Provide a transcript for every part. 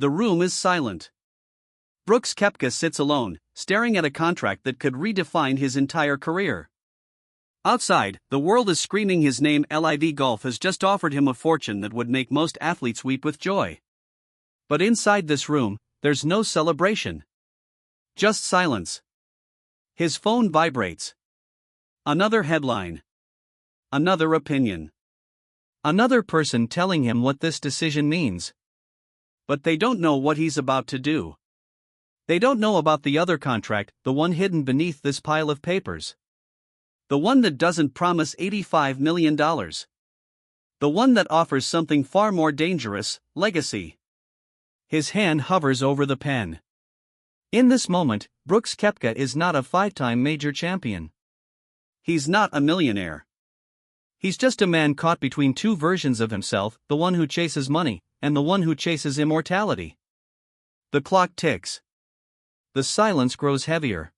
The room is silent. Brooks Koepka sits alone, staring at a contract that could redefine his entire career. Outside, the world is screaming his name. LIV Golf has just offered him a fortune that would make most athletes weep with joy. But inside this room, there's no celebration. Just silence. His phone vibrates. Another headline. Another opinion. Another person telling him what this decision means. But they don't know what he's about to do. They don't know about the other contract, the one hidden beneath this pile of papers. The one that doesn't promise $85 million. The one that offers something far more dangerous, legacy. His hand hovers over the pen. In this moment, Brooks Koepka is not a five-time major champion. He's not a millionaire. He's just a man caught between two versions of himself, the one who chases money, and the one who chases immortality. The clock ticks. The silence grows heavier.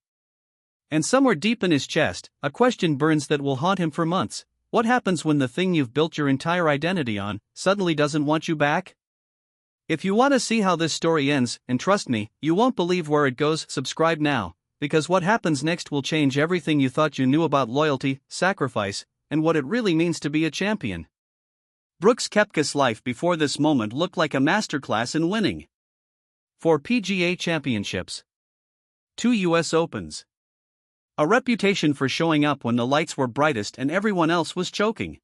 And somewhere deep in his chest, a question burns that will haunt him for months. What happens when the thing you've built your entire identity on suddenly doesn't want you back? If you want to see how this story ends, and trust me, you won't believe where it goes, subscribe now, because what happens next will change everything you thought you knew about loyalty, sacrifice, and what it really means to be a champion. Brooks Koepka's life before this moment looked like a masterclass in winning. 4 PGA Championships. 2 US Opens. A reputation for showing up when the lights were brightest and everyone else was choking.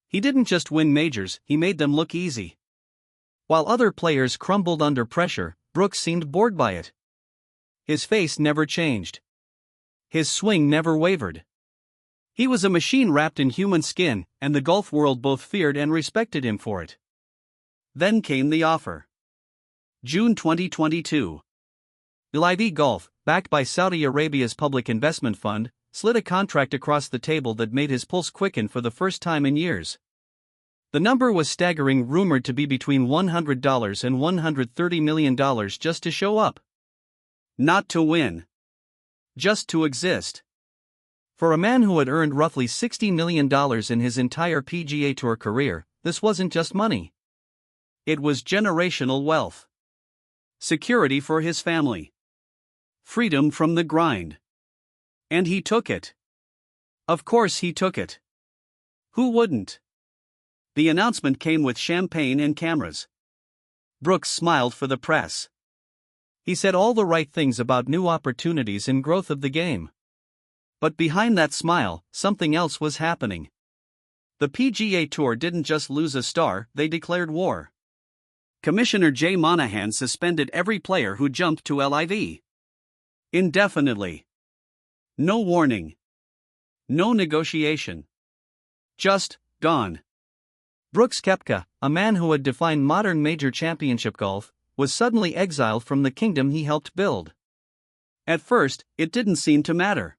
He didn't just win majors, he made them look easy. While other players crumbled under pressure, Brooks seemed bored by it. His face never changed. His swing never wavered. He was a machine wrapped in human skin, and the golf world both feared and respected him for it. Then came the offer. June 2022. LIV Golf, backed by Saudi Arabia's public investment fund, slid a contract across the table that made his pulse quicken for the first time in years. The number was staggering, rumored to be between $100 and $130 million just to show up. Not to win. Just to exist. For a man who had earned roughly $60 million in his entire PGA Tour career, this wasn't just money. It was generational wealth. Security for his family. Freedom from the grind. And he took it. Of course he took it. Who wouldn't? The announcement came with champagne and cameras. Brooks smiled for the press. He said all the right things about new opportunities and growth of the game. But behind that smile, something else was happening. The PGA Tour didn't just lose a star, they declared war. Commissioner Jay Monahan suspended every player who jumped to LIV. Indefinitely. No warning. No negotiation. Just, gone. Brooks Koepka, a man who had defined modern major championship golf, was suddenly exiled from the kingdom he helped build. At first, it didn't seem to matter.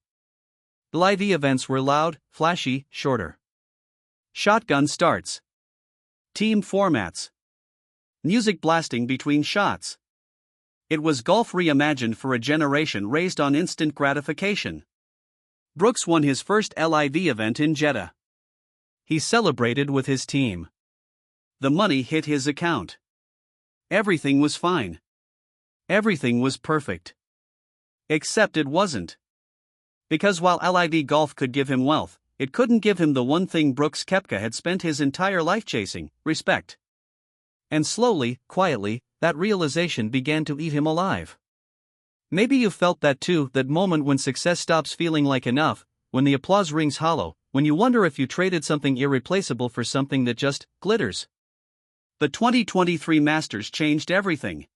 LIV events were loud, flashy, shorter. Shotgun starts. Team formats. Music blasting between shots. It was golf reimagined for a generation raised on instant gratification. Brooks won his first LIV event in Jeddah. He celebrated with his team. The money hit his account. Everything was fine. Everything was perfect. Except it wasn't. Because while LIV Golf could give him wealth, it couldn't give him the one thing Brooks Koepka had spent his entire life chasing: respect. And slowly, quietly, that realization began to eat him alive. Maybe you felt that too, that moment when success stops feeling like enough, when the applause rings hollow, when you wonder if you traded something irreplaceable for something that just glitters. The 2023 Masters changed everything.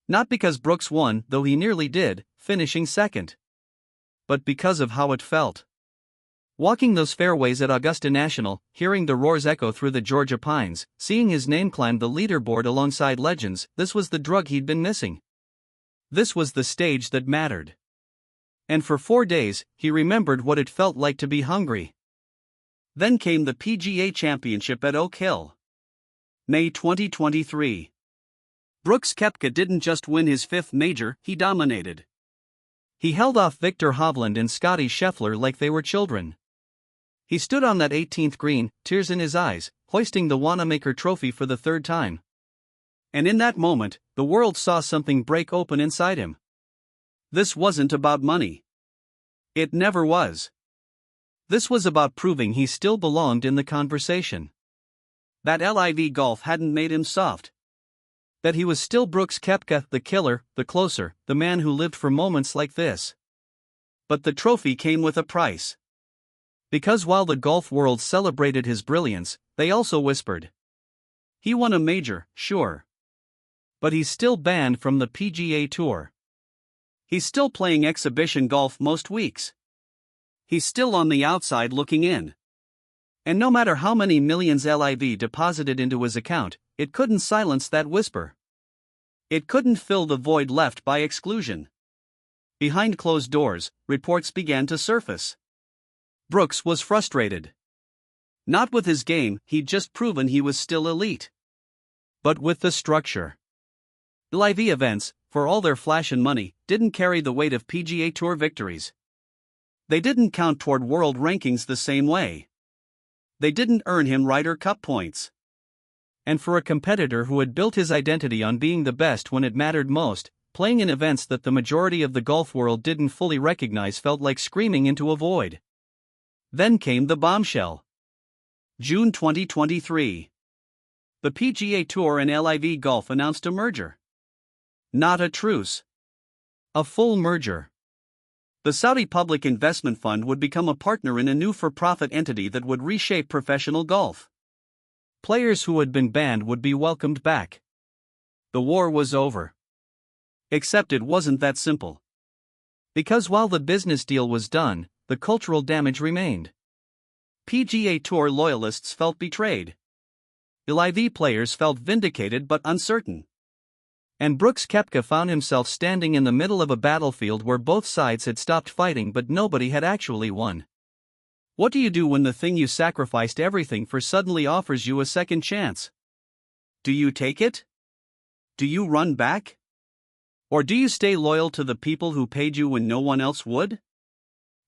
Not because Brooks won, though he nearly did, finishing second. But because of how it felt. Walking those fairways at Augusta National, hearing the roars echo through the Georgia pines, seeing his name climb the leaderboard alongside legends, this was the drug he'd been missing. This was the stage that mattered. And for 4 days, he remembered what it felt like to be hungry. Then came the PGA Championship at Oak Hill. May 2023. Brooks Koepka didn't just win his 5th major, he dominated. He held off Victor Hovland and Scottie Scheffler like they were children. He stood on that 18th green, tears in his eyes, hoisting the Wanamaker Trophy for the 3rd time. And in that moment, the world saw something break open inside him. This wasn't about money. It never was. This was about proving he still belonged in the conversation. That LIV Golf hadn't made him soft. That he was still Brooks Koepka, the killer, the closer, the man who lived for moments like this. But the trophy came with a price. Because while the golf world celebrated his brilliance, they also whispered. He won a major, sure. But he's still banned from the PGA Tour. He's still playing exhibition golf most weeks. He's still on the outside looking in. And no matter how many millions LIV deposited into his account, it couldn't silence that whisper. It couldn't fill the void left by exclusion. Behind closed doors, reports began to surface. Brooks was frustrated. Not with his game, he'd just proven he was still elite. But with the structure. LIV events, for all their flash and money, didn't carry the weight of PGA Tour victories. They didn't count toward world rankings the same way. They didn't earn him Ryder Cup points. And for a competitor who had built his identity on being the best when it mattered most, playing in events that the majority of the golf world didn't fully recognize felt like screaming into a void. Then came the bombshell. June 2023. The PGA Tour and LIV Golf announced a merger. Not a truce. A full merger. The Saudi Public Investment Fund would become a partner in a new for-profit entity that would reshape professional golf. Players who had been banned would be welcomed back. The war was over. Except it wasn't that simple. Because while the business deal was done, the cultural damage remained. PGA Tour loyalists felt betrayed. LIV players felt vindicated but uncertain. And Brooks Koepka found himself standing in the middle of a battlefield where both sides had stopped fighting but nobody had actually won. What do you do when the thing you sacrificed everything for suddenly offers you a second chance? Do you take it? Do you run back? Or do you stay loyal to the people who paid you when no one else would?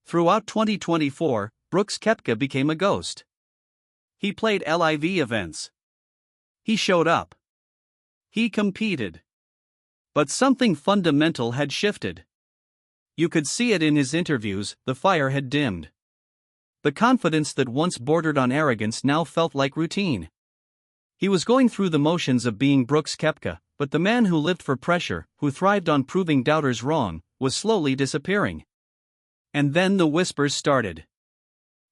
Throughout 2024, Brooks Koepka became a ghost. He played LIV events. He showed up. He competed. But something fundamental had shifted. You could see it in his interviews, the fire had dimmed. The confidence that once bordered on arrogance now felt like routine. He was going through the motions of being Brooks Koepka, but the man who lived for pressure, who thrived on proving doubters wrong, was slowly disappearing. And then the whispers started.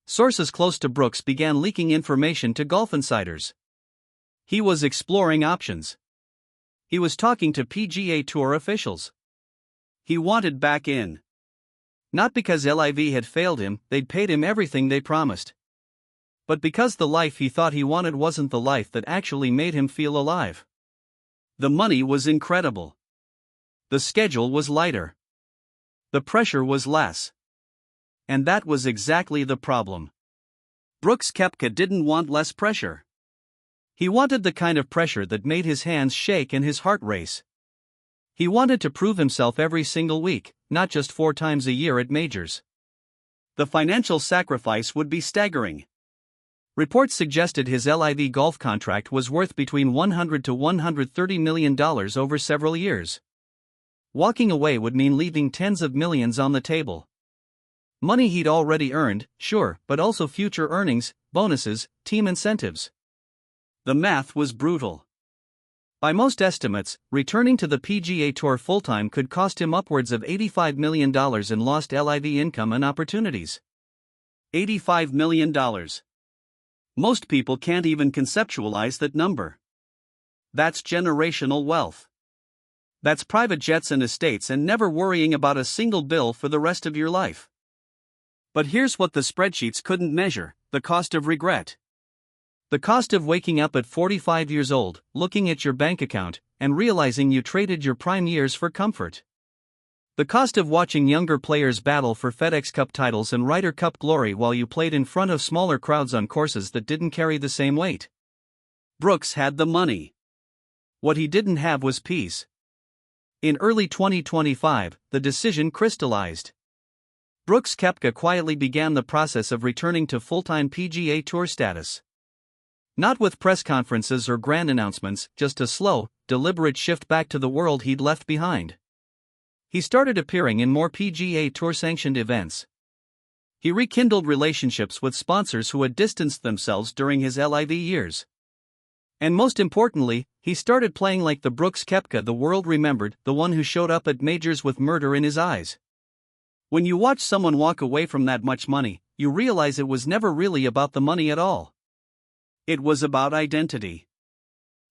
Sources close to Brooks began leaking information to golf insiders. He was exploring options. He was talking to PGA Tour officials. He wanted back in. Not because LIV had failed him, they'd paid him everything they promised. But because the life he thought he wanted wasn't the life that actually made him feel alive. The money was incredible. The schedule was lighter. The pressure was less. And that was exactly the problem. Brooks Koepka didn't want less pressure. He wanted the kind of pressure that made his hands shake and his heart race. He wanted to prove himself every single week, not just 4 times a year at majors. The financial sacrifice would be staggering. Reports suggested his LIV Golf contract was worth between $100 to $130 million over several years. Walking away would mean leaving tens of millions on the table. Money he'd already earned, sure, but also future earnings, bonuses, team incentives. The math was brutal. By most estimates, returning to the PGA Tour full-time could cost him upwards of $85 million in lost LIV income and opportunities. $85 million. Most people can't even conceptualize that number. That's generational wealth. That's private jets and estates and never worrying about a single bill for the rest of your life. But here's what the spreadsheets couldn't measure: the cost of regret. The cost of waking up at 45 years old, looking at your bank account, and realizing you traded your prime years for comfort. The cost of watching younger players battle for FedEx Cup titles and Ryder Cup glory while you played in front of smaller crowds on courses that didn't carry the same weight. Brooks had the money. What he didn't have was peace. In early 2025, the decision crystallized. Brooks Koepka quietly began the process of returning to full-time PGA Tour status. Not with press conferences or grand announcements, just a slow, deliberate shift back to the world he'd left behind. He started appearing in more PGA Tour sanctioned events. He rekindled relationships with sponsors who had distanced themselves during his LIV years. And most importantly, he started playing like the Brooks Koepka the world remembered, the one who showed up at majors with murder in his eyes. When you watch someone walk away from that much money, you realize it was never really about the money at all. It was about identity.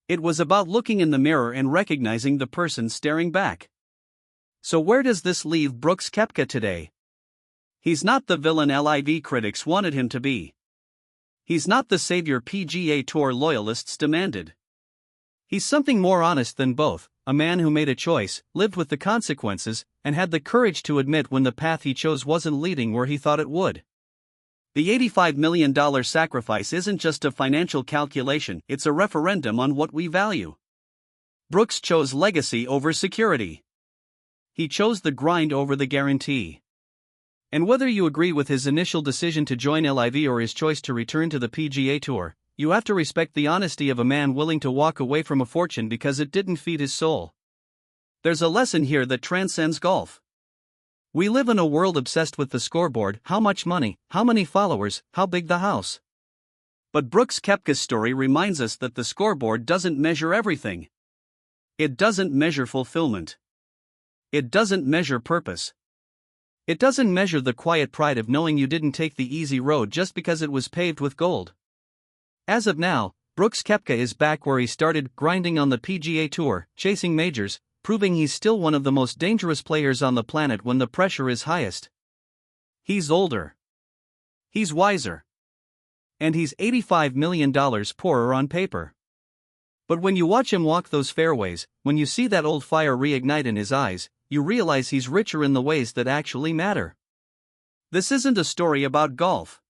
It was about looking in the mirror and recognizing the person staring back. So where does this leave Brooks Koepka today? He's not the villain LIV critics wanted him to be. He's not the savior PGA Tour loyalists demanded. He's something more honest than both, a man who made a choice, lived with the consequences, and had the courage to admit when the path he chose wasn't leading where he thought it would. The $85 million sacrifice isn't just a financial calculation, it's a referendum on what we value. Brooks chose legacy over security. He chose the grind over the guarantee. And whether you agree with his initial decision to join LIV or his choice to return to the PGA Tour, you have to respect the honesty of a man willing to walk away from a fortune because it didn't feed his soul. There's a lesson here that transcends golf. We live in a world obsessed with the scoreboard, how much money, how many followers, how big the house. But Brooks Koepka's story reminds us that the scoreboard doesn't measure everything. It doesn't measure fulfillment. It doesn't measure purpose. It doesn't measure the quiet pride of knowing you didn't take the easy road just because it was paved with gold. As of now, Brooks Koepka is back where he started, grinding on the PGA Tour, chasing majors, proving he's still one of the most dangerous players on the planet when the pressure is highest. He's older. He's wiser. And he's $85 million poorer on paper. But when you watch him walk those fairways, when you see that old fire reignite in his eyes, you realize he's richer in the ways that actually matter. This isn't a story about golf.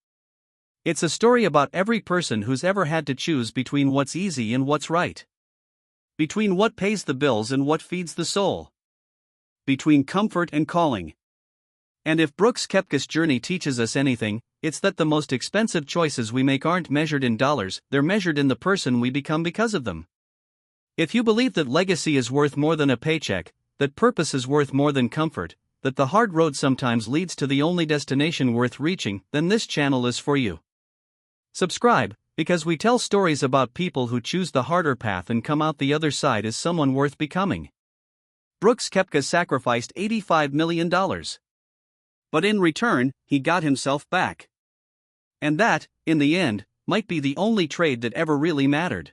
It's a story about every person who's ever had to choose between what's easy and what's right. Between what pays the bills and what feeds the soul. Between comfort and calling. And if Brooks Koepka's journey teaches us anything, it's that the most expensive choices we make aren't measured in dollars, they're measured in the person we become because of them. If you believe that legacy is worth more than a paycheck, that purpose is worth more than comfort, that the hard road sometimes leads to the only destination worth reaching, then this channel is for you. Subscribe, because we tell stories about people who choose the harder path and come out the other side as someone worth becoming. Brooks Koepka sacrificed $85 million. But in return, he got himself back. And that, in the end, might be the only trade that ever really mattered.